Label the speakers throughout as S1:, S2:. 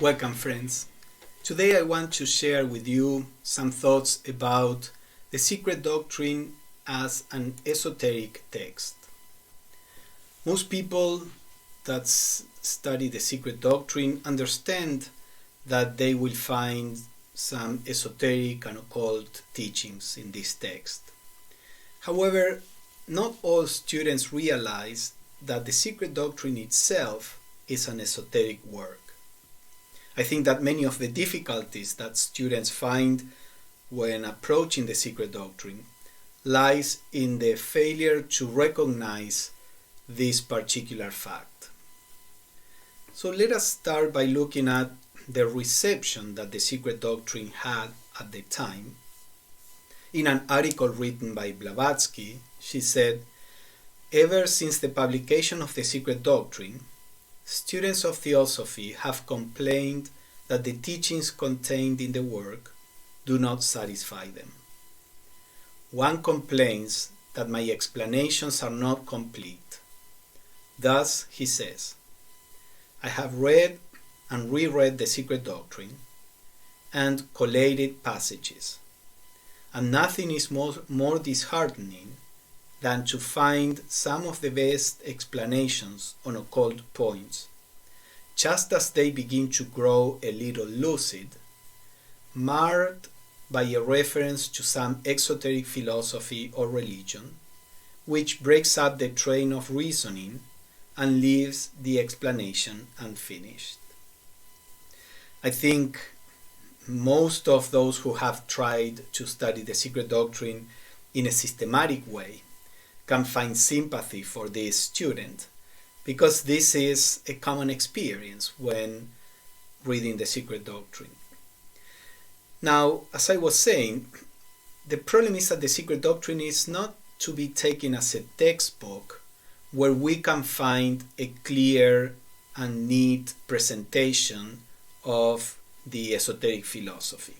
S1: Welcome, friends. Today I want to share with you some thoughts about the Secret Doctrine as an esoteric text. Most people that study the Secret Doctrine understand that they will find some esoteric and occult teachings in this text. However, not all students realize that the Secret Doctrine itself is an esoteric work. I think that many of the difficulties that students find when approaching the Secret Doctrine lies in the failure to recognize this particular fact. So let us start by looking at the reception that the Secret Doctrine had at the time. In an article written by Blavatsky, she said, "Ever since the publication of the Secret Doctrine, students of Theosophy have complained that the teachings contained in the work do not satisfy them. One complains that my explanations are not complete. Thus, he says, I have read and reread the Secret Doctrine and collated passages, and nothing is more disheartening than to find some of the best explanations on occult points, just as they begin to grow a little lucid, marred by a reference to some exoteric philosophy or religion, which breaks up the train of reasoning and leaves the explanation unfinished." I think most of those who have tried to study the Secret Doctrine in a systematic way can find sympathy for this student, because this is a common experience when reading the Secret Doctrine. Now, as I was saying, the problem is that the Secret Doctrine is not to be taken as a textbook where we can find a clear and neat presentation of the esoteric philosophy.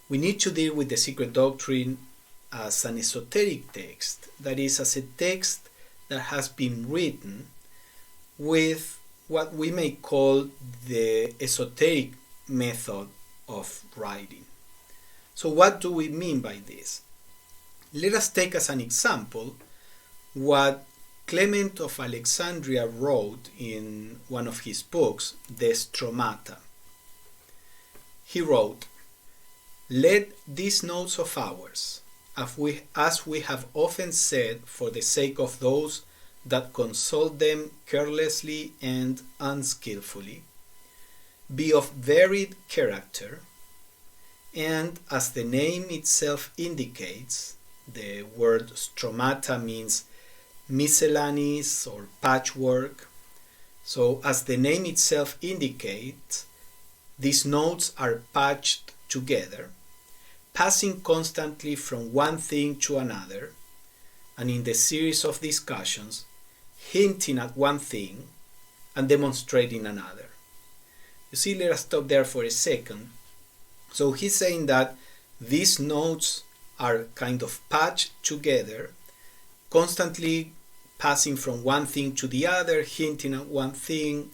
S1: We need to deal with the Secret Doctrine as an esoteric text, that is, as a text that has been written with what we may call the esoteric method of writing. So what do we mean by this? Let us take as an example what Clemente of Alexandria wrote in one of his books, De Stromata. He wrote, "Let these notes of ours, as we have often said for the sake of those that consult them carelessly and unskillfully, be of varied character, and as the name itself indicates," the word stromata means miscellaneous or patchwork, so as the name itself indicates, these notes are patched together, passing constantly from one thing to another, and in the series of discussions, hinting at one thing and demonstrating another. You see, let us stop there for a second. So he's saying that these notes are kind of patched together, constantly passing from one thing to the other, hinting at one thing,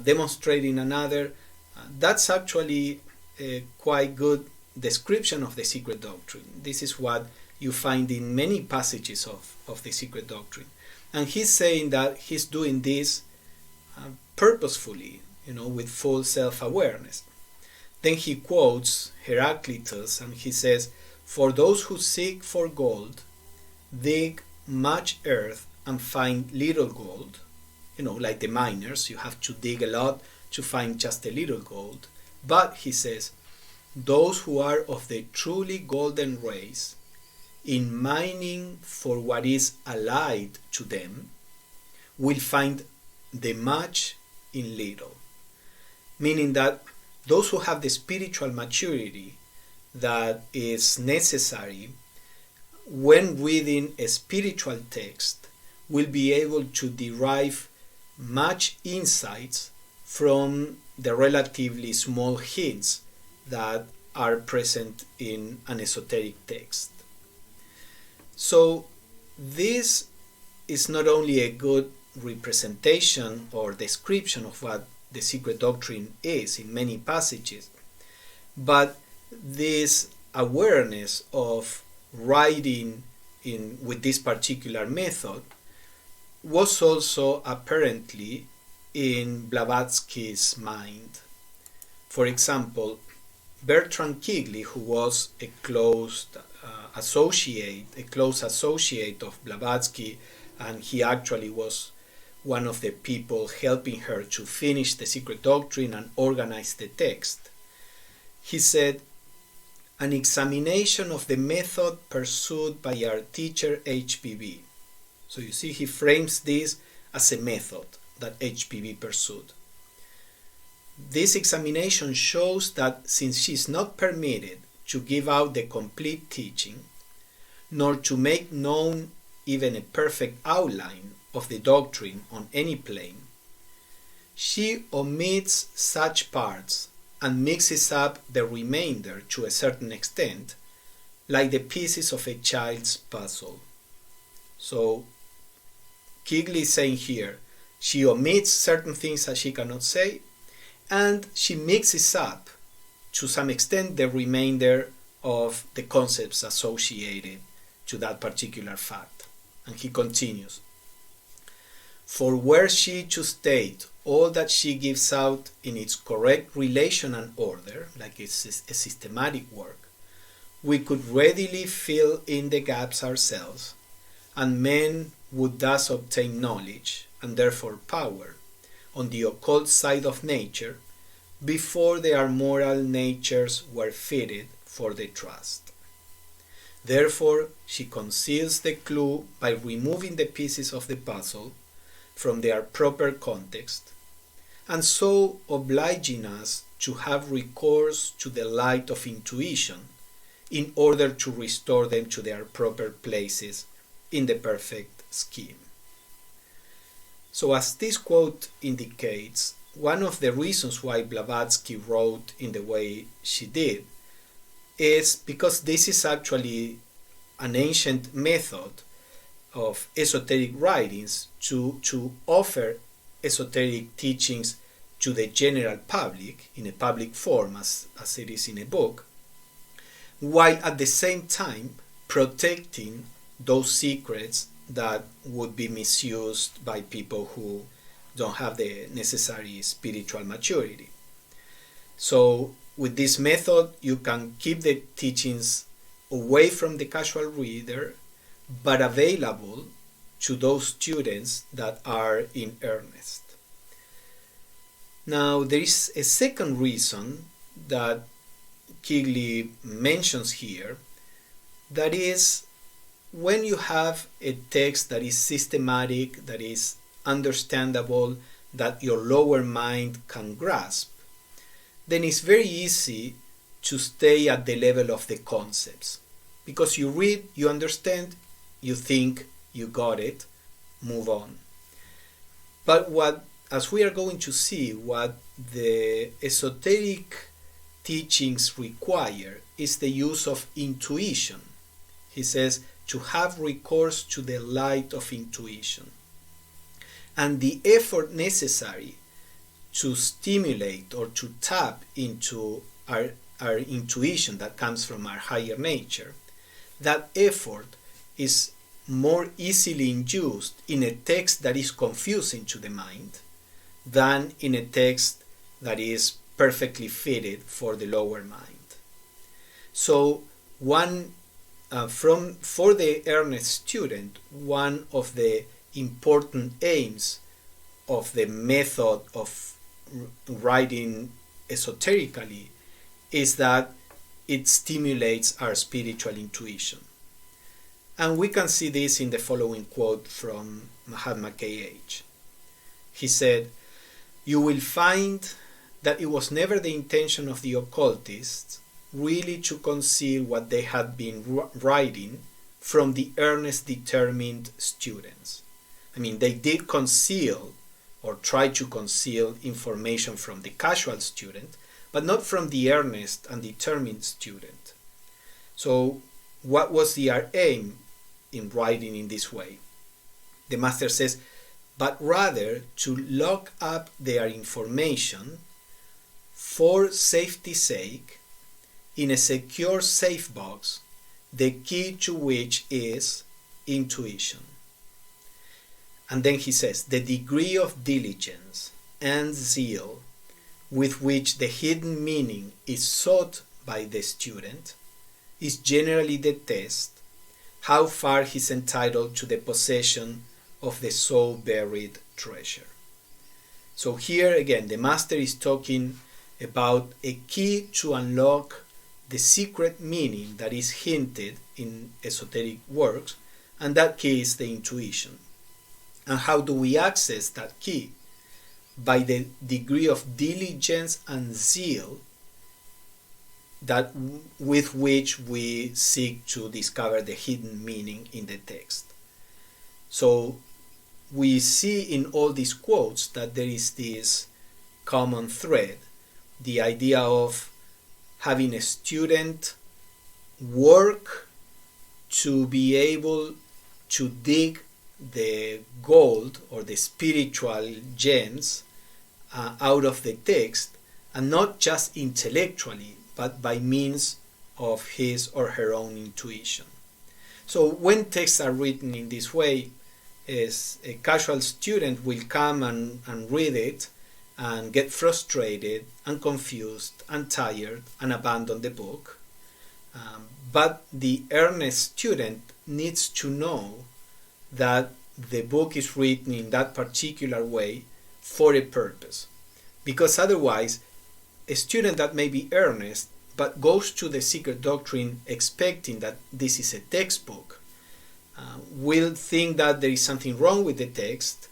S1: demonstrating another. That's actually a quite good description of the Secret Doctrine. This is what you find in many passages of the Secret Doctrine. And he's saying that he's doing this purposefully, with full self-awareness. Then he quotes Heraclitus and he says, "For those who seek for gold, dig much earth and find little gold." Like the miners, you have to dig a lot to find just a little gold. But, he says, "Those who are of the truly golden race, in mining for what is allied to them, will find the much in little." Meaning that those who have the spiritual maturity that is necessary when reading a spiritual text will be able to derive much insights from the relatively small hints that are present in an esoteric text. So this is not only a good representation or description of what the secret doctrine is in many passages. But this awareness of writing with this particular method was also apparently in Blavatsky's mind. For example, Bertram Keightley, who was a close associate of Blavatsky, and he actually was one of the people helping her to finish the secret doctrine and organize the text. He said, "An examination of the method pursued by our teacher HPV." So you see, he frames this as a method that HPV pursued. This examination shows that since she is not permitted to give out the complete teaching, nor to make known even a perfect outline of the doctrine on any plane, she omits such parts and mixes up the remainder to a certain extent, like the pieces of a child's puzzle. So Keightley is saying here, she omits certain things that she cannot say, and she mixes up to some extent the remainder of the concepts associated to that particular fact. And he continues, "For were she to state all that she gives out in its correct relation and order, like it's a systematic work, we could readily fill in the gaps ourselves, and men would thus obtain knowledge, and therefore power, on the occult side of nature, before their moral natures were fitted for the trust. Therefore, she conceals the clue by removing the pieces of the puzzle from their proper context, and so obliging us to have recourse to the light of intuition in order to restore them to their proper places in the perfect scheme." So as this quote indicates, one of the reasons why Blavatsky wrote in the way she did is because this is actually an ancient method of esoteric writings to offer esoteric teachings to the general public in a public form as it is in a book, while at the same time protecting those secrets that would be misused by people who don't have the necessary spiritual maturity. So with this method, you can keep the teachings away from the casual reader, but available to those students that are in earnest. Now, there is a second reason that Keightley mentions here, that is, when you have a text that is systematic, that is understandable, that your lower mind can grasp, then it's very easy to stay at the level of the concepts. Because you read, you understand, you think, you got it, move on. But as we are going to see, what the esoteric teachings require is the use of intuition. He says to have recourse to the light of intuition. And the effort necessary to stimulate or to tap into our intuition that comes from our higher nature, that effort is more easily induced in a text that is confusing to the mind than in a text that is perfectly fitted for the lower mind. So for the earnest student, one of the important aims of the method of writing esoterically is that it stimulates our spiritual intuition. And we can see this in the following quote from Mahatma KH. He said, "You will find that it was never the intention of the occultists really to conceal what they had been writing from the earnest determined students. I mean, they did conceal or try to conceal information from the casual student, but not from the earnest and determined student. So what was their aim in writing in this way? The master says, but rather to lock up their information for safety's sake in a secure safe box, the key to which is intuition. And then he says, the degree of diligence and zeal with which the hidden meaning is sought by the student is generally the test how far he is entitled to the possession of the so buried treasure. So here again, the master is talking about a key to unlock the secret meaning that is hinted in esoteric works, and that key is the intuition. And how do we access that key? By the degree of diligence and zeal that with which we seek to discover the hidden meaning in the text. So we see in all these quotes that there is this common thread, the idea of having a student work to be able to dig the gold or the spiritual gems out of the text, and not just intellectually, but by means of his or her own intuition. So when texts are written in this way, is a casual student will come and read it and get frustrated and confused and tired and abandon the book. But the earnest student needs to know that the book is written in that particular way for a purpose. Because otherwise, a student that may be earnest but goes to the secret doctrine expecting that this is a textbook will think that there is something wrong with the text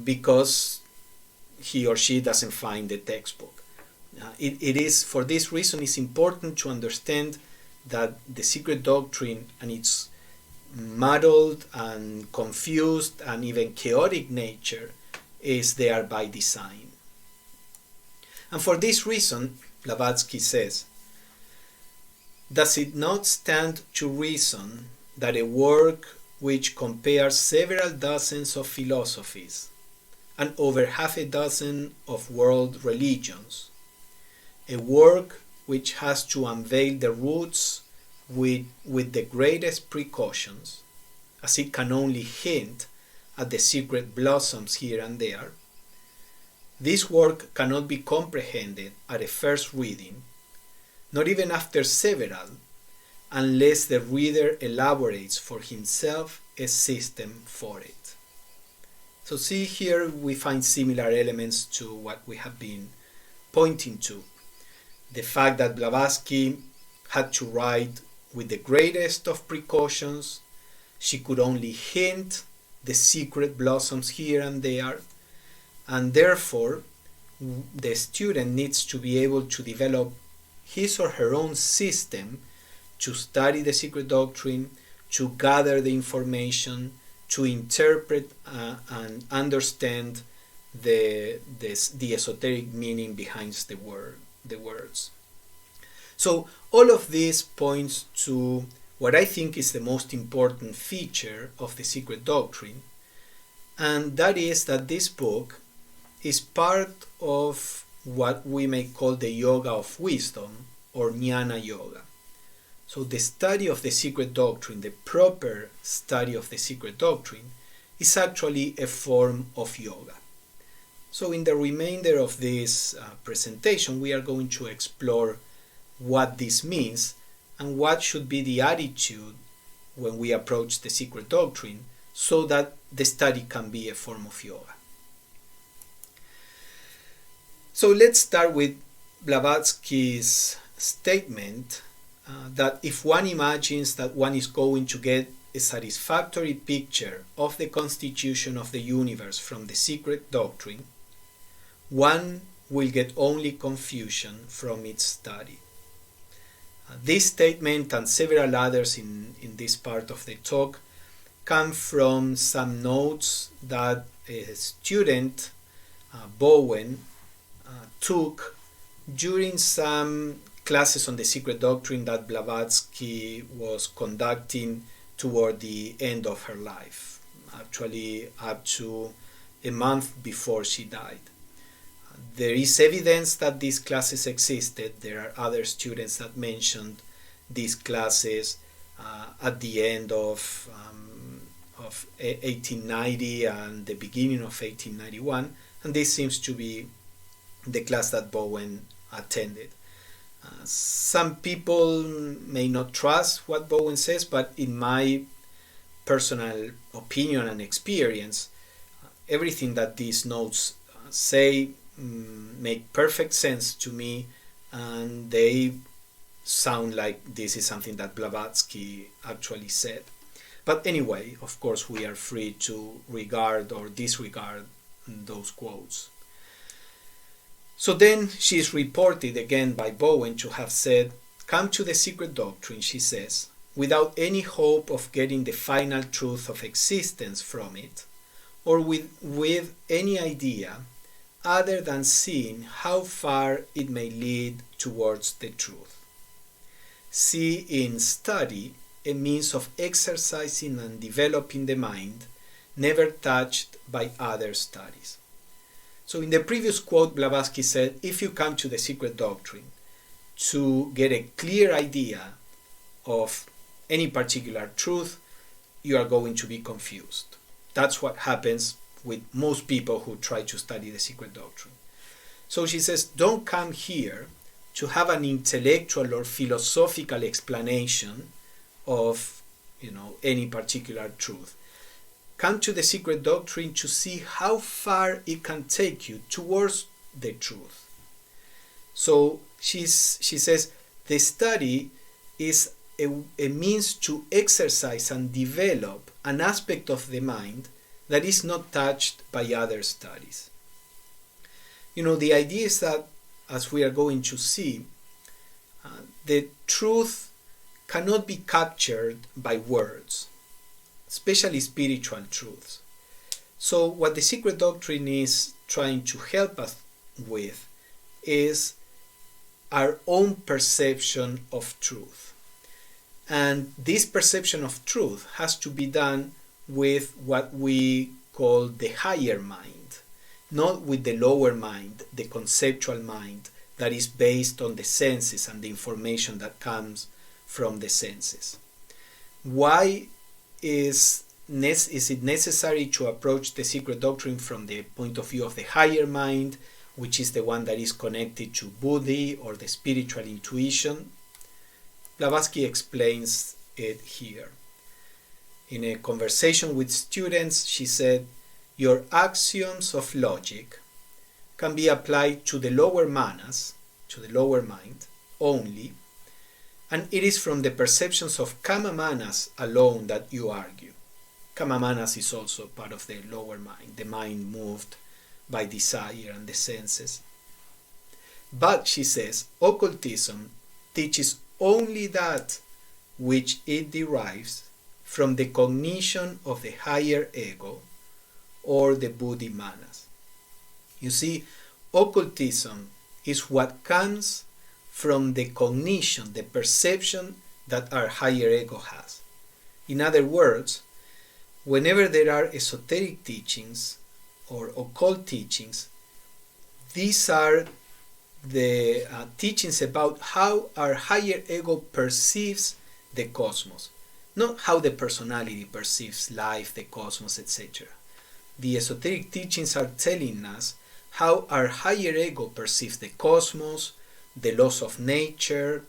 S1: because he or she doesn't find the textbook. It is for this reason it's important to understand that the secret doctrine and its muddled and confused and even chaotic nature is there by design. And for this reason, Blavatsky says, does it not stand to reason that a work which compares several dozens of philosophies and over half a dozen of world religions, a work which has to unveil the roots with the greatest precautions, as it can only hint at the secret blossoms here and there, this work cannot be comprehended at a first reading, not even after several, unless the reader elaborates for himself a system for it. So see here we find similar elements to what we have been pointing to. The fact that Blavatsky had to write with the greatest of precautions, she could only hint the secret blossoms here and there, and therefore the student needs to be able to develop his or her own system to study the secret doctrine, to gather the information, to interpret and understand the esoteric meaning behind the words. So all of this points to what I think is the most important feature of the secret doctrine, and that is that this book is part of what we may call the Yoga of Wisdom or Jnana Yoga. So the study of the secret doctrine, the proper study of the secret doctrine, is actually a form of yoga. So in the remainder of this presentation, we are going to explore what this means and what should be the attitude when we approach the secret doctrine so that the study can be a form of yoga. So let's start with Blavatsky's statement that if one imagines that one is going to get a satisfactory picture of the constitution of the universe from the secret doctrine, one will get only confusion from its study. This statement and several others in this part of the talk come from some notes that a student, Bowen, took during some classes on the secret doctrine that Blavatsky was conducting toward the end of her life, actually up to a month before she died. There is evidence that these classes existed. There are other students that mentioned these classes at the end of 1890 and the beginning of 1891, and this seems to be the class that Bowen attended. Some people may not trust what Bowen says, but in my personal opinion and experience, everything that these notes say make perfect sense to me, and they sound like this is something that Blavatsky actually said. But anyway, of course, we are free to regard or disregard those quotes. So then she is reported again by Bowen to have said, "Come to the secret doctrine," she says, "without any hope of getting the final truth of existence from it, or with any idea other than seeing how far it may lead towards the truth. See in study a means of exercising and developing the mind, never touched by other studies." So in the previous quote, Blavatsky said, if you come to the secret doctrine to get a clear idea of any particular truth, you are going to be confused. That's what happens with most people who try to study the secret doctrine. So she says, don't come here to have an intellectual or philosophical explanation of, any particular truth. Come to the secret doctrine to see how far it can take you towards the truth. So she says the study is a means to exercise and develop an aspect of the mind that is not touched by other studies. The idea is that, as we are going to see, the truth cannot be captured by words, especially spiritual truths. So what the secret doctrine is trying to help us with is our own perception of truth. And this perception of truth has to be done with what we call the higher mind, not with the lower mind, the conceptual mind that is based on the senses and the information that comes from the senses. Why is it necessary to approach the secret doctrine from the point of view of the higher mind, which is the one that is connected to buddhi or the spiritual intuition? Blavatsky explains it here. In a conversation with students, she said, "Your axioms of logic can be applied to the lower manas, to the lower mind, only, and it is from the perceptions of kama manas alone that you argue." Kama manas is also part of the lower mind, the mind moved by desire and the senses. But, she says, occultism teaches only that which it derives from the cognition of the higher ego or the buddhi manas. You see, occultism is what comes from the cognition, the perception that our higher ego has. In other words, whenever there are esoteric teachings or occult teachings, these are the teachings about how our higher ego perceives the cosmos, not how the personality perceives life, the cosmos, etc. The esoteric teachings are telling us how our higher ego perceives the cosmos, the laws of nature,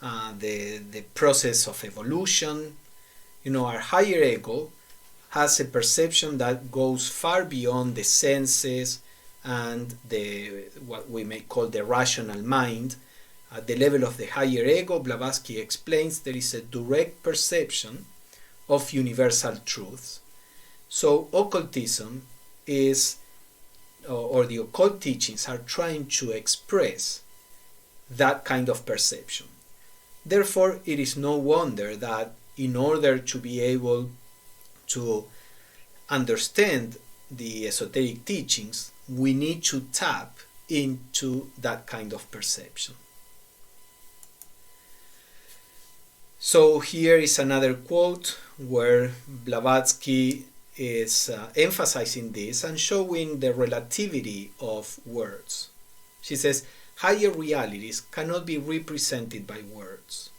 S1: the process of evolution. Our higher ego has a perception that goes far beyond the senses and what we may call the rational mind. At the level of the higher ego, Blavatsky explains there is a direct perception of universal truths. So occultism is, or the occult teachings are trying to express that kind of perception. Therefore, it is no wonder that in order to be able to understand the esoteric teachings, we need to tap into that kind of perception. So here is another quote where Blavatsky is emphasizing this and showing the relativity of words. She says, higher realities cannot be represented by words.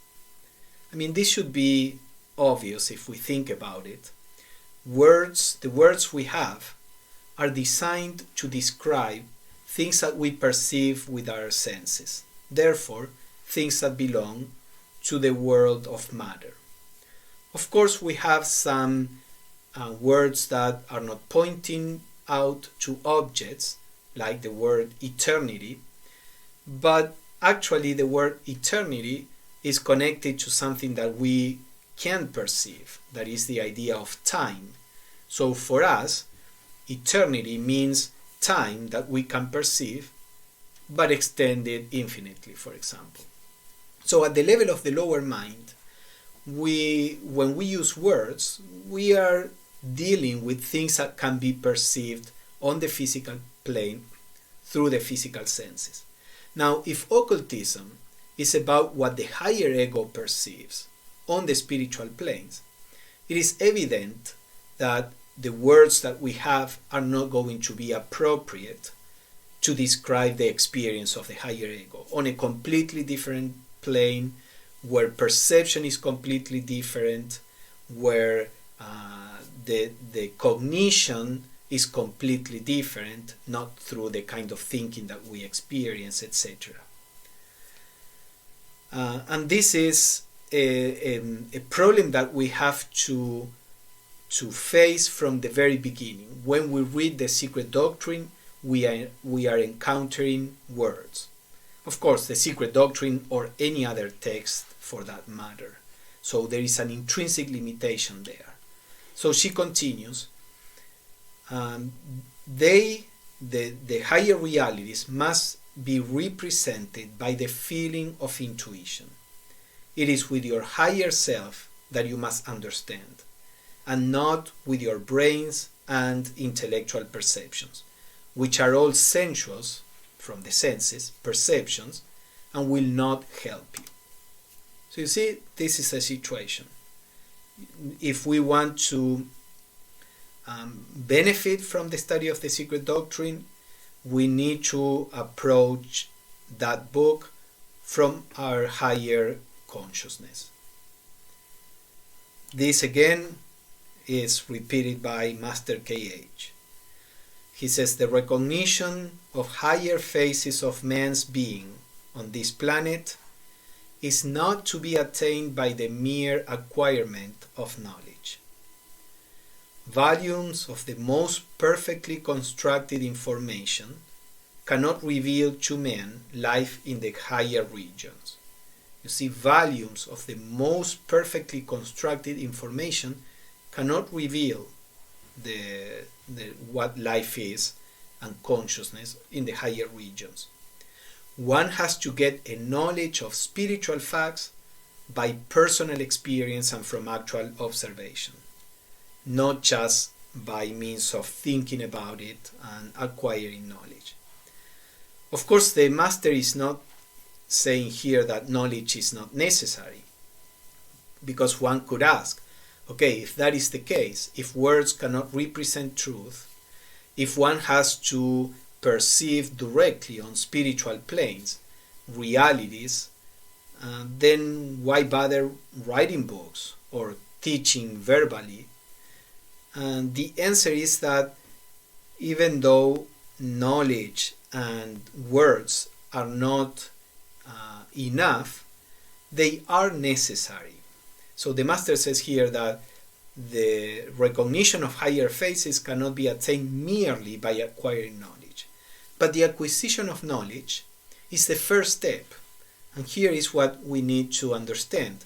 S1: I mean, this should be obvious if we think about it. Words, the words we have, are designed to describe things that we perceive with our senses. Therefore, things that belong to the world of matter. Of course, we have some words that are not pointing out to objects, like the word eternity, but actually the word eternity is connected to something that we can perceive, that is the idea of time. So for us, eternity means time that we can perceive, but extended infinitely, for example. So at the level of the lower mind, when we use words, we are dealing with things that can be perceived on the physical plane through the physical senses. Now, if occultism is about what the higher ego perceives on the spiritual planes, it is evident that the words that we have are not going to be appropriate to describe the experience of the higher ego on a completely different plane, where perception is completely different, where the cognition is completely different, not through the kind of thinking that we experience, etc. And this is a problem that we have to face from the very beginning. When we read the Secret Doctrine, we are encountering words. Of course, the Secret Doctrine or any other text for that matter. So there is an intrinsic limitation there. So she continues, the higher realities must be represented by the feeling of intuition. It is with your higher self that you must understand, and not with your brains and intellectual perceptions, which are all sensuous, from the senses, perceptions, and will not help you. So you see, this is a situation. If we want to benefit from the study of the Secret Doctrine, we need to approach that book from our higher consciousness. This again is repeated by Master KH. He says, the recognition of higher phases of man's being on this planet is not to be attained by the mere acquirement of knowledge. Volumes of the most perfectly constructed information cannot reveal to men life in the higher regions. You see, volumes of the most perfectly constructed information cannot reveal what life is and consciousness in the higher regions. One has to get a knowledge of spiritual facts by personal experience and from actual observation, not just by means of thinking about it and acquiring knowledge. Of course, the Master is not saying here that knowledge is not necessary, because one could ask, okay, if that is the case, if words cannot represent truth, if one has to perceive directly on spiritual planes realities, then why bother writing books or teaching verbally? And the answer is that even though knowledge and words are not enough, they are necessary. So the Master says here that the recognition of higher phases cannot be attained merely by acquiring knowledge. But the acquisition of knowledge is the first step. And here is what we need to understand.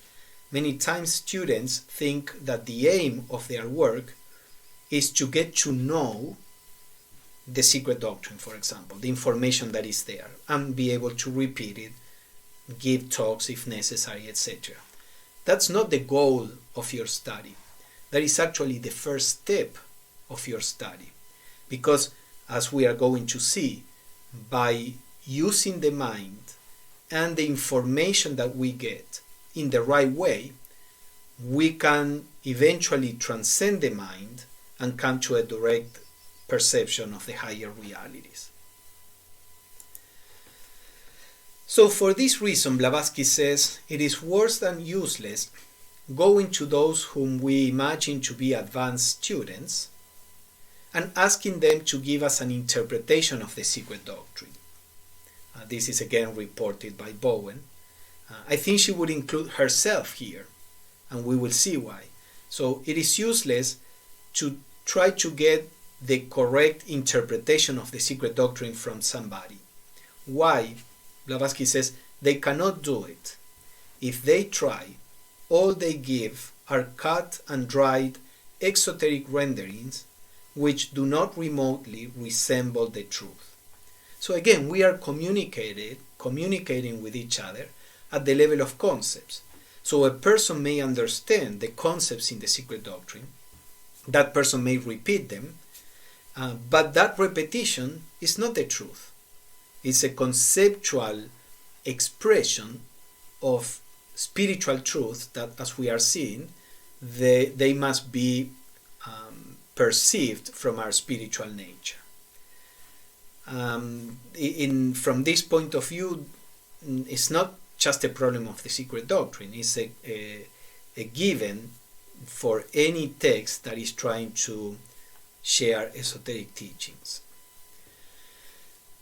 S1: Many times students think that the aim of their work is to get to know the Secret Doctrine, for example, the information that is there, and be able to repeat it, give talks if necessary, etc. That's not the goal of your study. That is actually the first step of your study. Because, as we are going to see, by using the mind and the information that we get in the right way, we can eventually transcend the mind and come to a direct perception of the higher realities. So for this reason, Blavatsky says, it is worse than useless going to those whom we imagine to be advanced students and asking them to give us an interpretation of the secret doctrine. This is again reported by Bowen. I think she would include herself here, and we will see why. So it is useless to try to get the correct interpretation of the secret doctrine from somebody. Why? Blavatsky says they cannot do it. If they try, all they give are cut and dried exoteric renderings which do not remotely resemble the truth. So again, we are communicating with each other at the level of concepts. So a person may understand the concepts in the secret doctrine, that person may repeat them, but that repetition is not the truth. It's a conceptual expression of spiritual truth that, as we are seeing, they must be perceived from our spiritual nature. From this point of view, it's not just a problem of the secret doctrine. It's a given for any text that is trying to share esoteric teachings.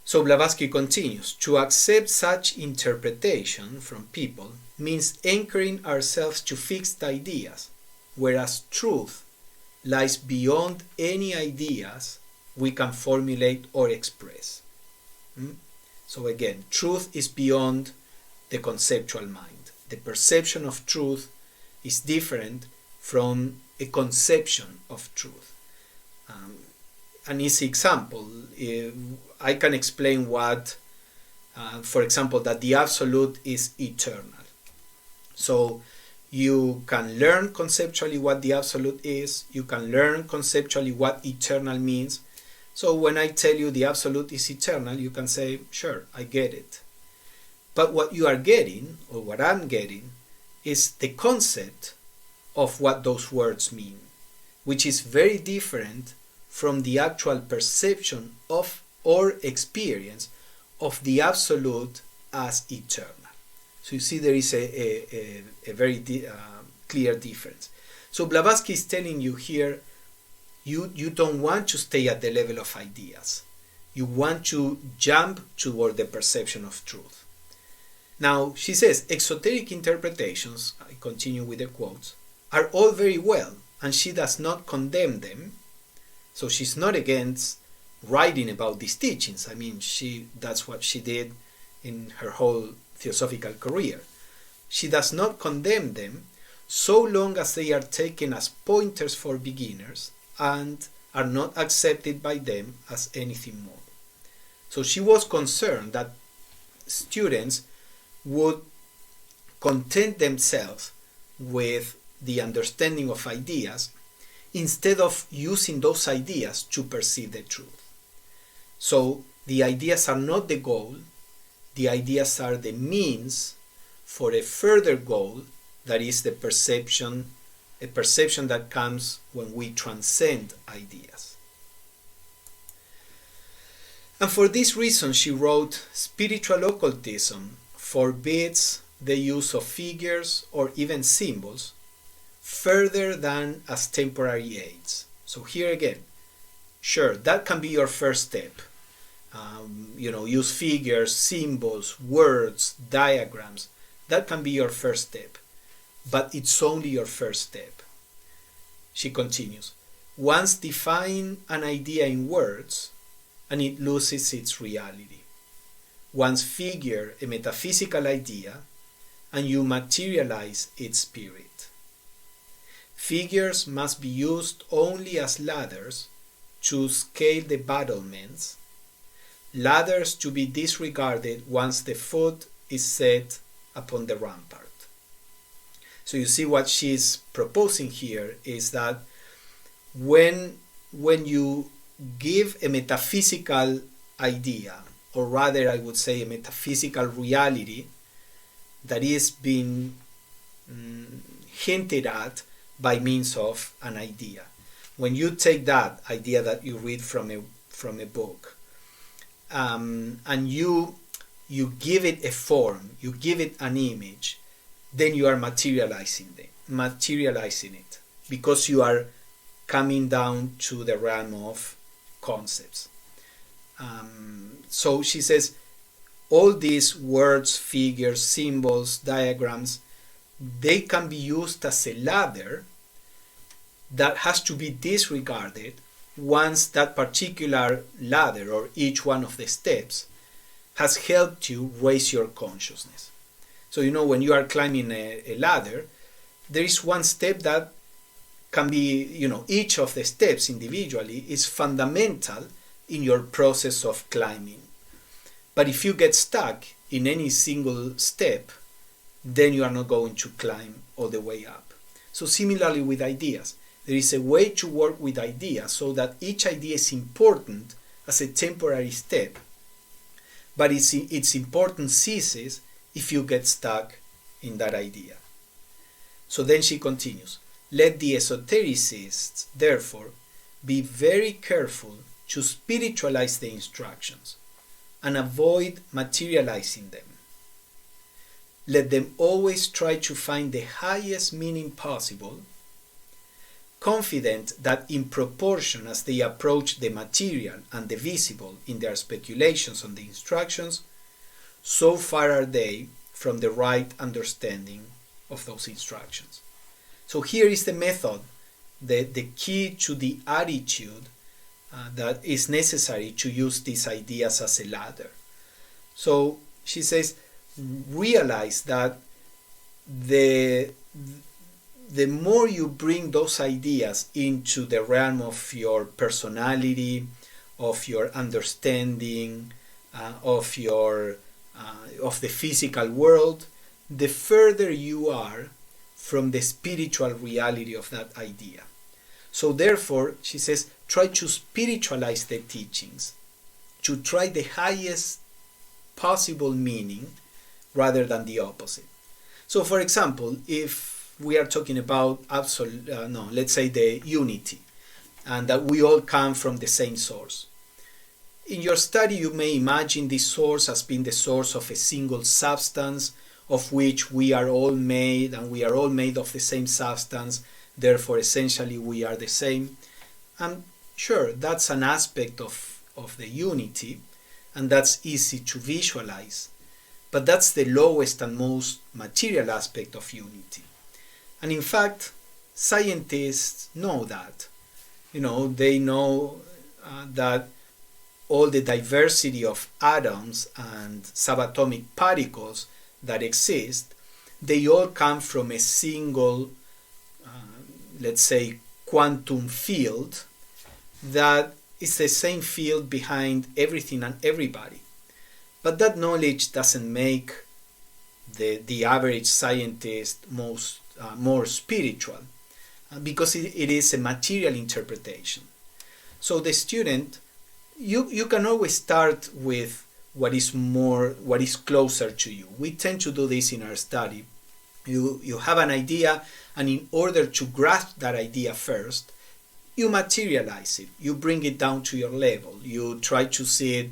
S1: So Blavatsky continues, to accept such interpretation from people means anchoring ourselves to fixed ideas, whereas truth lies beyond any ideas we can formulate or express. So again, truth is beyond the conceptual mind. The perception of truth is different from a conception of truth. An easy example, I can explain what, for example, that the absolute is eternal. So you can learn conceptually what the absolute is, you can learn conceptually what eternal means. So when I tell you the absolute is eternal, you can say, sure, I get it. But what you are getting, or what I'm getting, is the concept of what those words mean, which is very different from the actual perception of or experience of the absolute as eternal. So you see there is a very clear difference. So Blavatsky is telling you here, you don't want to stay at the level of ideas. You want to jump toward the perception of truth. Now, she says, exoteric interpretations, I continue with the quotes, are all very well, and she does not condemn them. So she's not against writing about these teachings. I mean, that's what she did in her whole theosophical career. She does not condemn them so long as they are taken as pointers for beginners and are not accepted by them as anything more. So she was concerned that students would content themselves with the understanding of ideas instead of using those ideas to perceive the truth. So the ideas are not the goal, the ideas are the means for a further goal, that is the perception, a perception that comes when we transcend ideas. And for this reason, she wrote, spiritual occultism forbids the use of figures or even symbols further than as temporary aids. So here again, sure, that can be your first step. Use figures, symbols, words, diagrams. That can be your first step. But it's only your first step. She continues, once define an idea in words, and it loses its reality. Once figure a metaphysical idea, and you materialize its spirit. Figures must be used only as ladders to scale the battlements, ladders to be disregarded once the foot is set upon the rampart. So you see what she's proposing here is that when you give a metaphysical idea, or rather I would say a metaphysical reality that is being hinted at by means of an idea. when you take that idea that you read from a book, and you give it a form, you give it an image, then you are materializing it, because you are coming down to the realm of concepts. So she says, all these words, figures, symbols, diagrams, they can be used as a ladder that has to be disregarded once that particular ladder, or each one of the steps, has helped you raise your consciousness. So when you are climbing a ladder, there is one step that can be, each of the steps individually is fundamental in your process of climbing. But if you get stuck in any single step, then you are not going to climb all the way up. So similarly with ideas, there is a way to work with ideas so that each idea is important as a temporary step, but its importance ceases if you get stuck in that idea. So then she continues, let the esotericists, therefore, be very careful to spiritualize the instructions and avoid materializing them. Let them always try to find the highest meaning possible, confident that in proportion as they approach the material and the visible in their speculations on the instructions, so far are they from the right understanding of those instructions. So here is the method, the key to the attitude that is necessary to use these ideas as a ladder. So she says, realize that the more you bring those ideas into the realm of your personality, of your understanding, of the physical world, the further you are from the spiritual reality of that idea. So therefore, she says, try to spiritualize the teachings, to try the highest possible meaning rather than the opposite. So for example, if we are talking about let's say the unity, and that we all come from the same source. In your study, you may imagine this source as being the source of a single substance of which we are all made, and we are all made of the same substance, therefore essentially we are the same. And sure, that's an aspect of the unity, and that's easy to visualize, but that's the lowest and most material aspect of unity. And in fact, scientists know that. They know that all the diversity of atoms and subatomic particles that exist, they all come from a single, let's say, quantum field that is the same field behind everything and everybody. But that knowledge doesn't make the average scientist more spiritual, because it is a material interpretation. So the student, you can always start with what is closer to you. We tend to do this in our study. You have an idea, and in order to grasp that idea first, you materialize it. You bring it down to your level. You try to see it,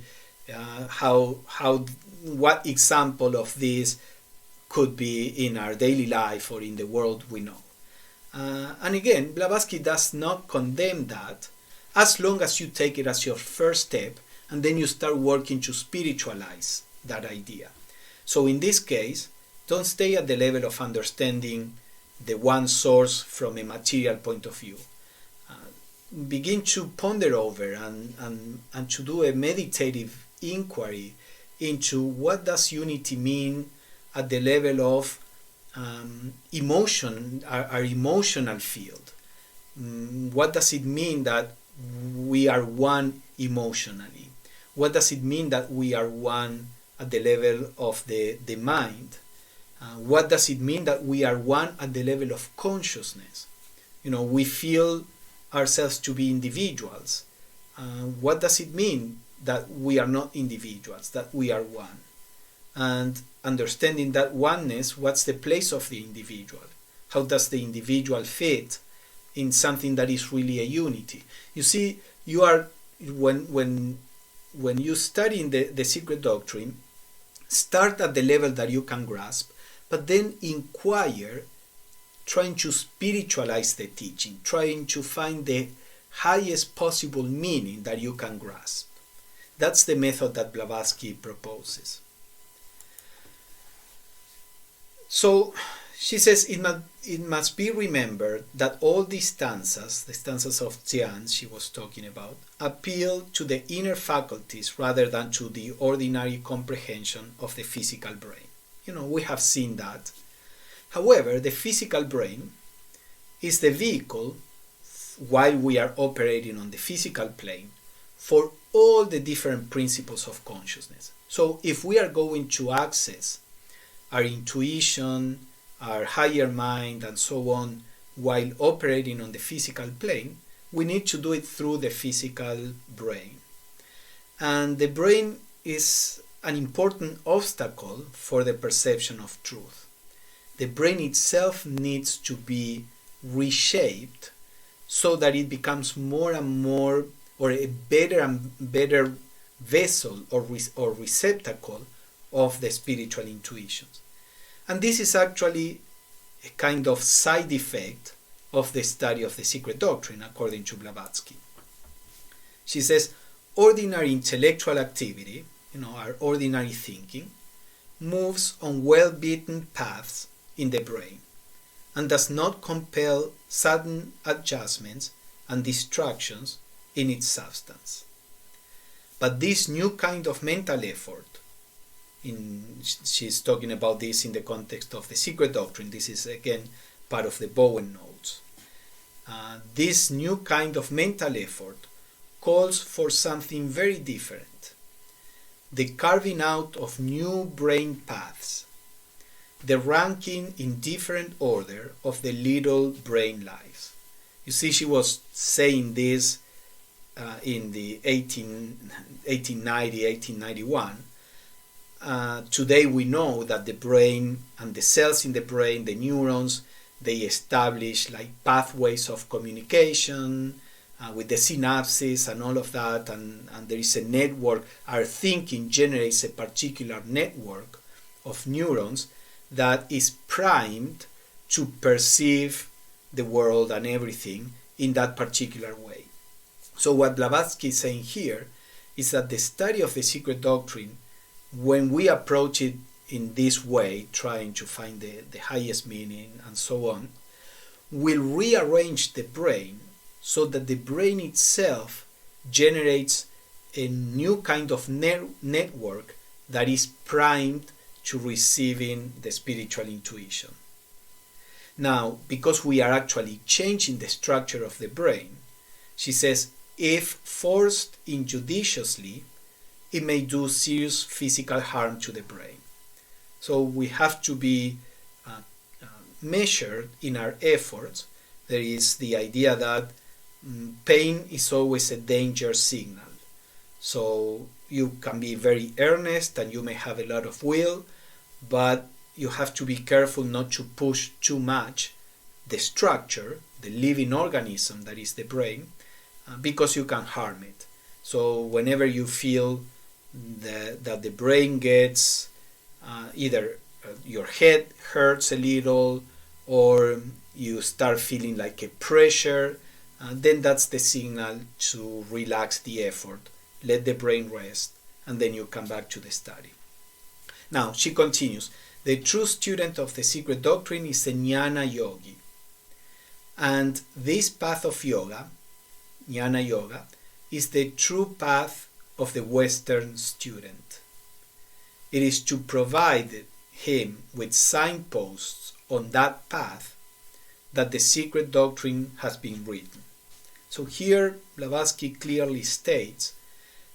S1: what example of this could be in our daily life or in the world we know. And again, Blavatsky does not condemn that, as long as you take it as your first step and then you start working to spiritualize that idea. So in this case, don't stay at the level of understanding the one source from a material point of view. Begin to ponder over and to do a meditative inquiry into what does unity mean at the level of emotion, our emotional field. What does it mean that we are one emotionally? What does it mean that we are one at the level of the mind? What does it mean that we are one at the level of consciousness? We feel ourselves to be individuals. What does it mean that we are not individuals, that we are one? And understanding that oneness, what's the place of the individual? How does the individual fit in something that is really a unity. You see, you are when you study in the secret doctrine, start at the level that you can grasp, but then inquire, trying to spiritualize the teaching, trying to find the highest possible meaning that you can grasp. That's the method that Blavatsky proposes. So she says it must be remembered that all these stanzas, the stanzas of Jian she was talking about, appeal to the inner faculties rather than to the ordinary comprehension of the physical brain. We have seen that. However, the physical brain is the vehicle, while we are operating on the physical plane, for all the different principles of consciousness. So if we are going to access our intuition, our higher mind, and so on, while operating on the physical plane, we need to do it through the physical brain. And the brain is an important obstacle for the perception of truth. The brain itself needs to be reshaped so that it becomes more and more, or a better and better vessel or receptacle of the spiritual intuitions. And this is actually a kind of side effect of the study of the secret doctrine, according to Blavatsky. She says, ordinary intellectual activity, our ordinary thinking, moves on well-beaten paths in the brain and does not compel sudden adjustments and distractions in its substance. But this new kind of mental effort, she's talking about this in the context of the secret doctrine, this is again part of the Bowen notes. This new kind of mental effort calls for something very different: the carving out of new brain paths, the ranking in different order of the little brain lives. You see, she was saying this in the 1890, 1891. Today we know that the brain and the cells in the brain, the neurons, they establish like pathways of communication with the synapses and all of that, and there is a network. Our thinking generates a particular network of neurons that is primed to perceive the world and everything in that particular way. So what Blavatsky is saying here is that the study of the secret doctrine, when we approach it in this way, trying to find the highest meaning and so on, will rearrange the brain so that the brain itself generates a new kind of network that is primed to receiving the spiritual intuition. Now, because we are actually changing the structure of the brain, she says, if forced injudiciously, it may do serious physical harm to the brain. So we have to be measured in our efforts. There is the idea that pain is always a danger signal. So you can be very earnest and you may have a lot of will, but you have to be careful not to push too much the structure, the living organism that is the brain, because you can harm it. So whenever you feel that the brain gets either your head hurts a little or you start feeling like a pressure, then that's the signal to relax the effort, let the brain rest, and then you come back to the study. Now, she continues, the true student of the secret doctrine is a Jnana yogi. And this path of yoga, Jnana Yoga, is the true path of the Western student. It is to provide him with signposts on that path that the secret doctrine has been written. So here Blavatsky clearly states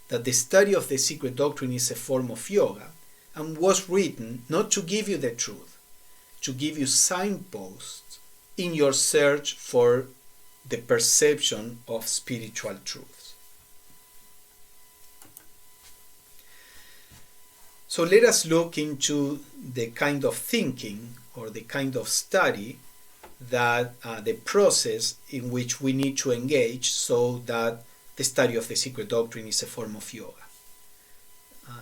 S1: that the study of the secret doctrine is a form of yoga and was written not to give you the truth, to give you signposts in your search for the perception of spiritual truths. So let us look into the kind of thinking or the kind of study that the process in which we need to engage so that the study of the secret doctrine is a form of yoga.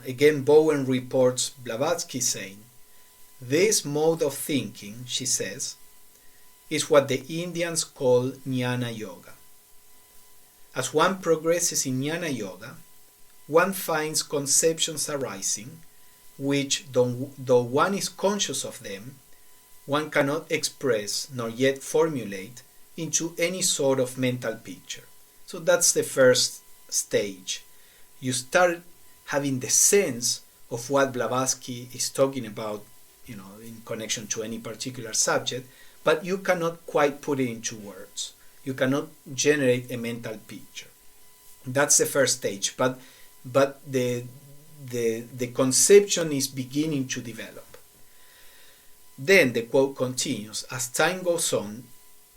S1: Again, Bowen reports Blavatsky saying, "This mode of thinking," she says, "is what the Indians call Jnana Yoga. As one progresses in Jnana Yoga, one finds conceptions arising which, though one is conscious of them, one cannot express nor yet formulate into any sort of mental picture." So that's the first stage. You start having the sense of what Blavatsky is talking about, in connection to any particular subject, but you cannot quite put it into words. You cannot generate a mental picture. That's the first stage, but the conception is beginning to develop. Then the quote continues, "As time goes on,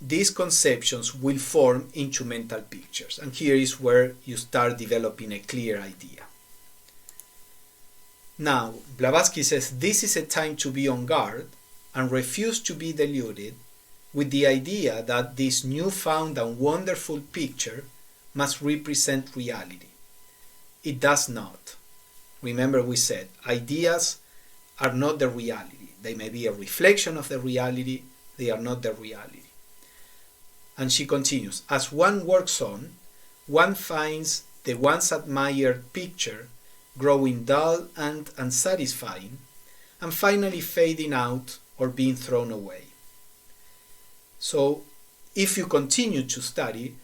S1: these conceptions will form into mental pictures." And here is where you start developing a clear idea. Now, Blavatsky says this is a time to be on guard and refuse to be deluded with the idea that this newfound and wonderful picture must represent reality. It does not. Remember, we said ideas are not the reality. They may be a reflection of the reality, they are not the reality. And she continues, "As one works on, one finds the once admired picture growing dull and unsatisfying, and finally fading out or being thrown away." So, if you continue to study,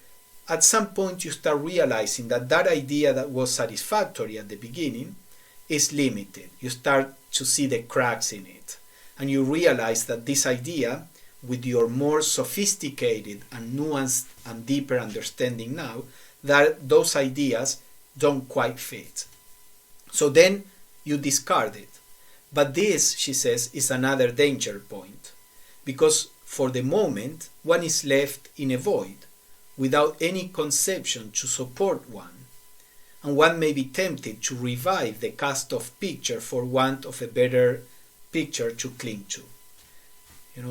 S1: at some point you start realizing that that idea that was satisfactory at the beginning is limited. You start to see the cracks in it, and you realize that this idea, with your more sophisticated and nuanced and deeper understanding now, that those ideas don't quite fit. So then you discard it. But this, she says, is another danger point, because for the moment one is left in a void without any conception to support one, and one may be tempted to revive the cast of picture for want of a better picture to cling to.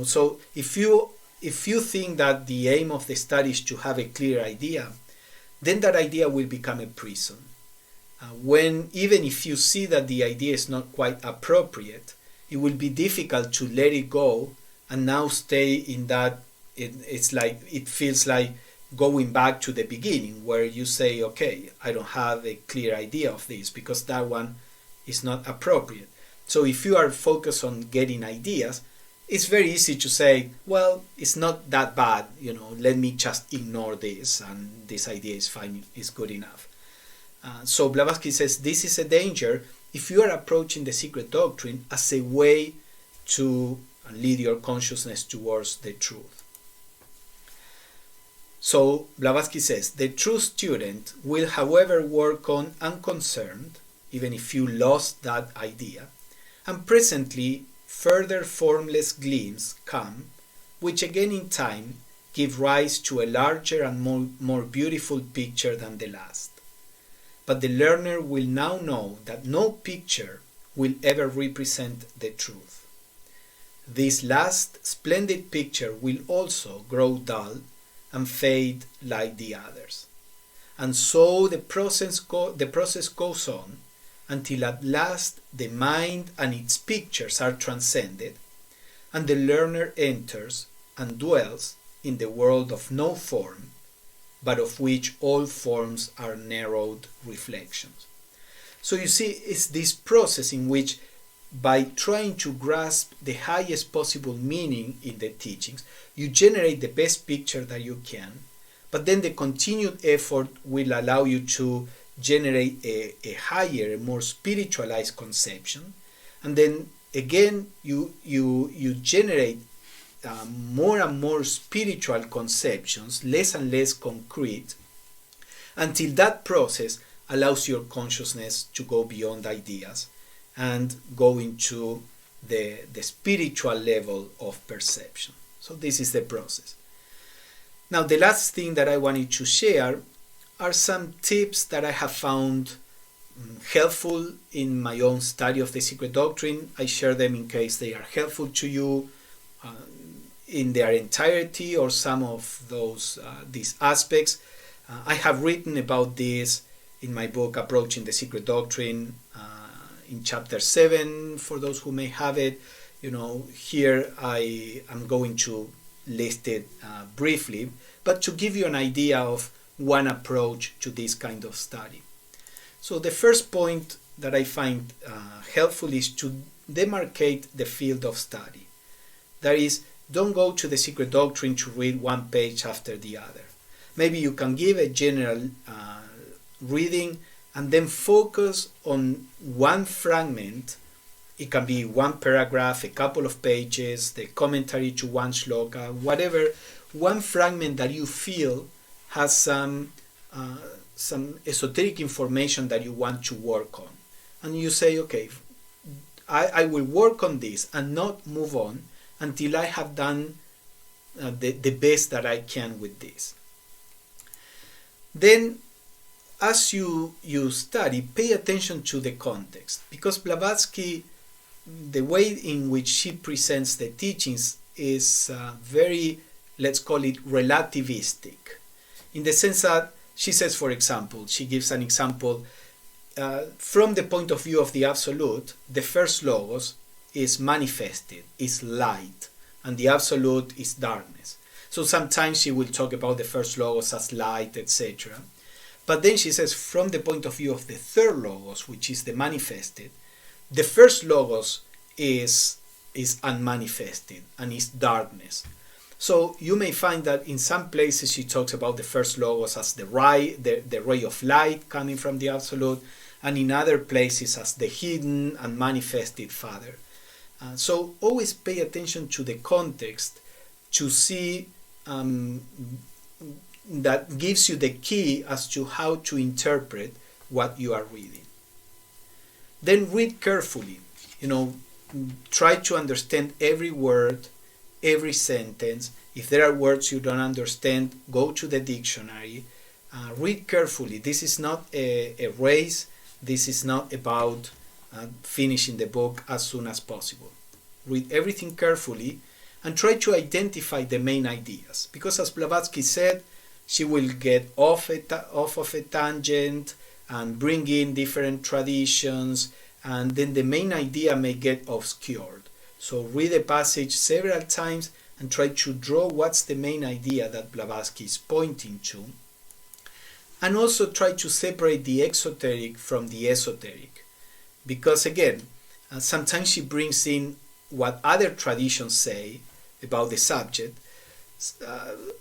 S1: So if you think that the aim of the study is to have a clear idea, then that idea will become a prison. When even if you see that the idea is not quite appropriate, it will be difficult to let it go and now stay in that. It feels like going back to the beginning, where you say, okay, I don't have a clear idea of this because that one is not appropriate. So if you are focused on getting ideas, it's very easy to say, well, it's not that bad, let me just ignore this and this idea is fine, is good enough. So Blavatsky says this is a danger if you are approaching the secret doctrine as a way to lead your consciousness towards the truth. So Blavatsky says the true student will, however, work on unconcerned, even if you lost that idea, and presently further formless gleams come, which again in time give rise to a larger and more beautiful picture than the last. But the learner will now know that no picture will ever represent the truth. This last splendid picture will also grow dull and fade like the others. And so the process goes on until at last the mind and its pictures are transcended, and the learner enters and dwells in the world of no form, but of which all forms are narrowed reflections. So you see, it's this process in which, by trying to grasp the highest possible meaning in the teachings, you generate the best picture that you can, but then the continued effort will allow you to generate a higher, more spiritualized conception, and then again you generate more and more spiritual conceptions, less and less concrete, until that process allows your consciousness to go beyond ideas and go into the spiritual level of perception. So this is the process. Now the last thing that I wanted to share are some tips that I have found helpful in my own study of the secret doctrine. I share them in case they are helpful to you. in their entirety or some of these aspects. I have written about this in my book Approaching the Secret Doctrine in chapter 7 for those who may have it. Here I am going to list it briefly, but to give you an idea of one approach to this kind of study. So the first point that I find helpful is to demarcate the field of study. That is, don't go to the Secret Doctrine to read one page after the other. Maybe you can give a general reading and then focus on one fragment. It can be one paragraph, a couple of pages, the commentary to one shloka, whatever, one fragment that you feel has some esoteric information that you want to work on. And you say, okay, I will work on this and not move on until I have done the best that I can with this. Then, as you study, pay attention to the context, because Blavatsky, the way in which she presents the teachings is very, let's call it relativistic, in the sense that she says, for example, she gives an example, from the point of view of the Absolute, the first logos is manifested, is light, and the Absolute is darkness. So sometimes she will talk about the first logos as light, etc. But then she says, from the point of view of the third logos, which is the manifested, the first logos is unmanifested and is darkness. So you may find that in some places she talks about the first logos as the ray of light coming from the Absolute, and in other places as the hidden and manifested Father. So always pay attention to the context to see that gives you the key as to how to interpret what you are reading. Then read carefully. Try to understand every word, every sentence. If there are words you don't understand, go to the dictionary. Read carefully. This is not a race. This is not about finishing the book as soon as possible. Read everything carefully and try to identify the main ideas. Because as Blavatsky said, she will get off of a tangent and bring in different traditions, and then the main idea may get obscured. So read a passage several times and try to draw what's the main idea that Blavatsky is pointing to. And also try to separate the exoteric from the esoteric. Because again, sometimes she brings in what other traditions say about the subject,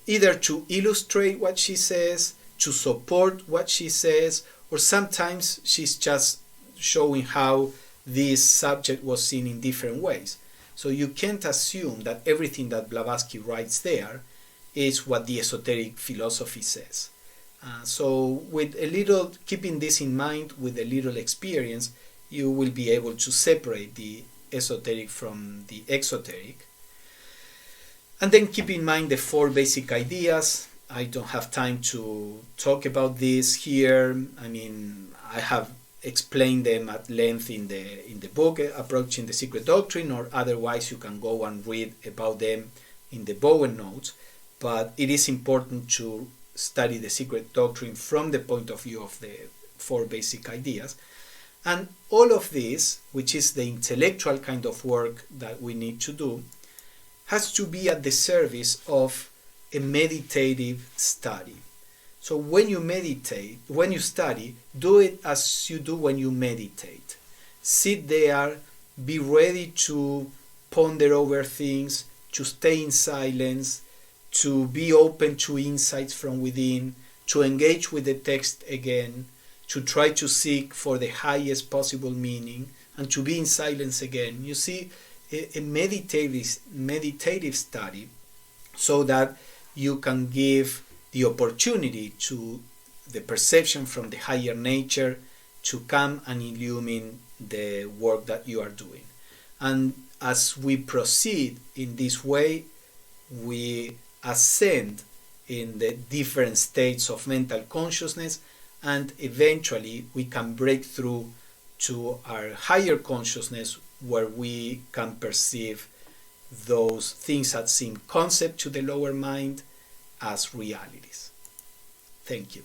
S1: either to illustrate what she says, to support what she says, or sometimes she's just showing how this subject was seen in different ways. So you can't assume that everything that Blavatsky writes there is what the esoteric philosophy says. So with a little, keeping this in mind, with a little experience, you will be able to separate the esoteric from the exoteric. And then keep in mind the 4 basic ideas. I don't have time to talk about this here. I have explained them at length in the book Approaching the Secret Doctrine, or otherwise you can go and read about them in the Bowen notes. But it is important to study the Secret Doctrine from the point of view of the 4 basic ideas. And all of this, which is the intellectual kind of work that we need to do, has to be at the service of a meditative study. So when you meditate, when you study, do it as you do when you meditate. Sit there, be ready to ponder over things, to stay in silence, to be open to insights from within, to engage with the text again, to try to seek for the highest possible meaning, and to be in silence again. You see, a meditative study, so that you can give the opportunity to the perception from the higher nature to come and illumine the work that you are doing. And as we proceed in this way, we ascend in the different states of mental consciousness, and eventually we can break through to our higher consciousness, where we can perceive those things that seem concept to the lower mind as realities. Thank you.